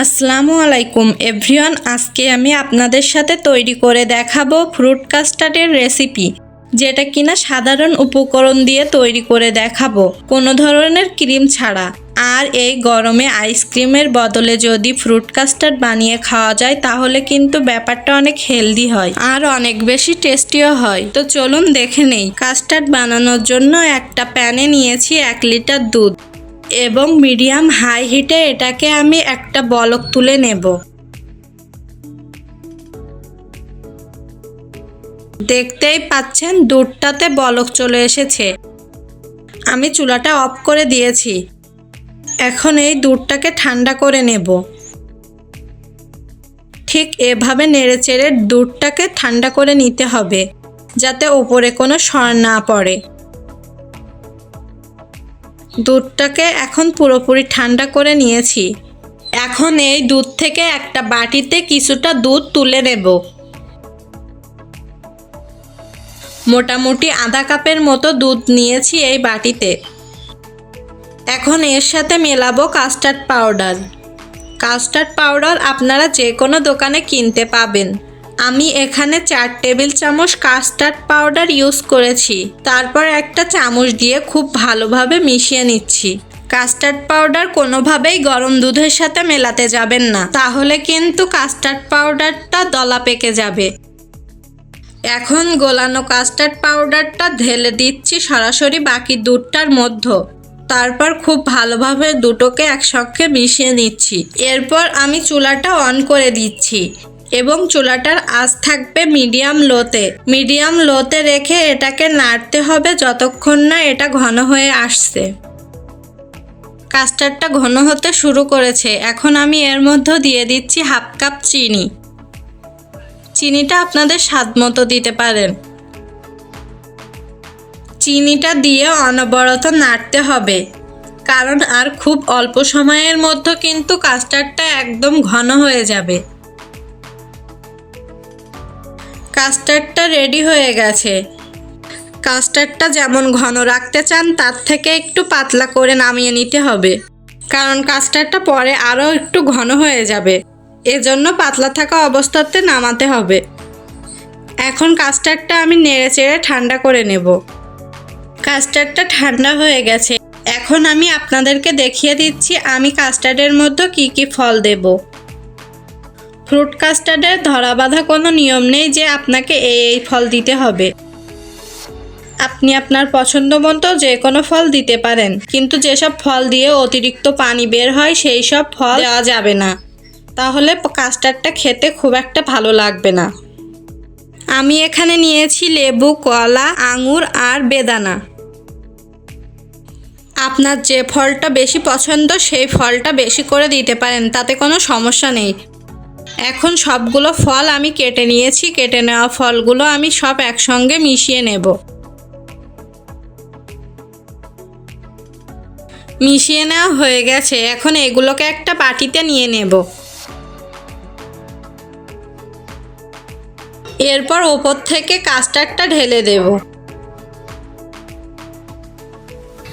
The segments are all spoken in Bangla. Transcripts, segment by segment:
আসসালামু আলাইকুম এভরিওয়ান, আজকে আমি আপনাদের সাথে তৈরি করে দেখাবো ফ্রুট কাস্টার্ডের রেসিপি, যেটা কিনা সাধারণ উপকরণ দিয়ে তৈরি করে দেখাবো, কোনো ধরনের ক্রিম ছাড়া। আর এই গরমে আইসক্রিমের বদলে যদি ফ্রুট কাস্টার্ড বানিয়ে খাওয়া যায় তাহলে কিন্তু ব্যাপারটা অনেক হেলদি হয় আর অনেক বেশি টেস্টিও হয়। তো চলুন দেখে নেই। কাস্টার্ড বানানোর জন্য একটা প্যানে নিয়েছি 1 লিটার দুধ এবং মিডিয়াম হাই হিটে এটাকে আমি একটা বলক তুলে নেব। দেখতেই পাচ্ছেন দুধটাতে বলক চলে এসেছে। আমি চুলাটা অফ করে দিয়েছি। এখন এই দুধটাকে ঠান্ডা করে নেব। ঠিক এভাবে নেড়েচেড়ে দুধটাকে ঠান্ডা করে নিতে হবে, যাতে উপরে কোনো সর না পড়ে। দুধটাকে এখন পুরোপুরি ঠান্ডা করে নিয়েছি। এখন এই দুধ থেকে একটা বাটিতে কিছুটা দুধ তুলে নেব। মোটামুটি আধা কাপের মতো দুধ নিয়েছি এই বাটিতে। এখন এর সাথে মেলাবো কাস্টার্ড পাউডার। কাস্টার্ড পাউডার আপনারা যে কোনো দোকানে কিনতে পাবেন। আমি এখানে 4 টেবিল চামচ কাস্টার্ড পাউডার ইউজ করেছি। তারপর একটা চামচ দিয়ে খুব ভালোভাবে মিশিয়ে নিচ্ছি। কাস্টার্ড পাউডার কোনোভাবেই গরম দুধের সাথে মেলাতে যাবেন না, তাহলে কিন্তু কাস্টার্ড পাউডারটা দলা পেকে যাবে। এখন গোলানো কাস্টার্ড পাউডারটা ঢেলে দিচ্ছি সরাসরি বাকি দুধটার মধ্যে। তারপর খুব ভালোভাবে দুটোকে একসঙ্গে মিশিয়ে নিচ্ছি। এরপর আমি চুলাটা অন করে দিচ্ছি এবং চুলাটার আঁচ থাকবে মিডিয়াম লোতে রেখে এটাকে নাড়তে হবে যতক্ষণ না এটা ঘন হয়ে আসছে। কাস্টার্ডটা ঘন হতে শুরু করেছে। এখন আমি এর মধ্যে দিয়ে দিচ্ছি 1/2 কাপ চিনি। চিনিটা আপনাদের স্বাদ মতো দিতে পারেন। চিনিটা দিয়ে অনবরত নাড়তে হবে, কারণ আর খুব অল্প সময়ের মধ্যে কিন্তু কাস্টার্ডটা একদম ঘন হয়ে যাবে। কাস্টার্ডটা রেডি হয়ে গেছে। কাস্টার্ডটা যেমন ঘন রাখতে চান তার থেকে একটু পাতলা করে নামিয়ে নিতে হবে, কারণ কাস্টার্ডটা পরে আরও একটু ঘন হয়ে যাবে। এজন্য পাতলা থাকা অবস্থাতে নামাতে হবে। এখন কাস্টার্ডটা আমি নেড়েচেড়ে ঠান্ডা করে নেব। কাস্টার্ডটা ঠান্ডা হয়ে গেছে। এখন আমি আপনাদেরকে দেখিয়ে দিচ্ছি আমি কাস্টার্ডের মধ্যে কি কি ফল দেব। ফ্রুট কাস্টার্ডের ধরা বাঁধা কোনো নিয়ম নেই যে আপনাকে এই ফল দিতে হবে। আপনি আপনার পছন্দ মতো যে কোনো ফল দিতে পারেন, কিন্তু যেসব ফল দিয়ে অতিরিক্ত পানি বের হয় সেই সব ফল দেওয়া যাবে না, তাহলে কাস্টার্ডটা খেতে খুব একটা ভালো লাগবে না। আমি এখানে নিয়েছি লেবু, কলা, আঙুর আর বেদানা। আপনার যে ফলটা বেশি পছন্দ সেই ফলটা বেশি করে দিতে পারেন, তাতে কোনো সমস্যা নেই। এখন সবগুলো ফল আমি কেটে নিয়েছি। কেটে নেওয়া ফলগুলো আমি সব একসঙ্গে মিশিয়ে নেব। মিশিয়ে নেওয়া হয়ে গেছে। এখন এগুলোকে একটা বাটিতে নিয়ে নেব। এরপর ওপর থেকে কাস্টার্ডটা ঢেলে দেব।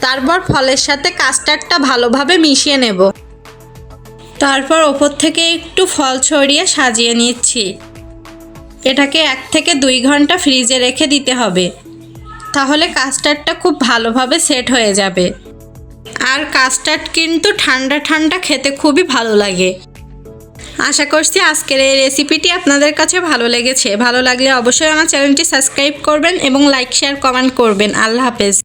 তারপর ফলের সাথে কাস্টার্ডটা ভালোভাবে মিশিয়ে নেব। তারপর ওপর থেকে একটু ফল ছড়িয়ে সাজিয়ে নিচ্ছি। এটাকে 1 থেকে 2 ঘন্টা ফ্রিজে রেখে দিতে হবে, তাহলে কাস্টার্ডটা খুব ভালোভাবে সেট হয়ে যাবে। আর কাস্টার্ড কিন্তু ঠান্ডা ঠান্ডা খেতে খুবই ভালো লাগে। আশা করছি আজকের এই রেসিপিটি আপনাদের কাছে ভালো লেগেছে। ভালো লাগলে অবশ্যই আমার চ্যানেলটি সাবস্ক্রাইব করবেন এবং লাইক, শেয়ার, কমেন্ট করবেন। আল্লাহ হাফেজ।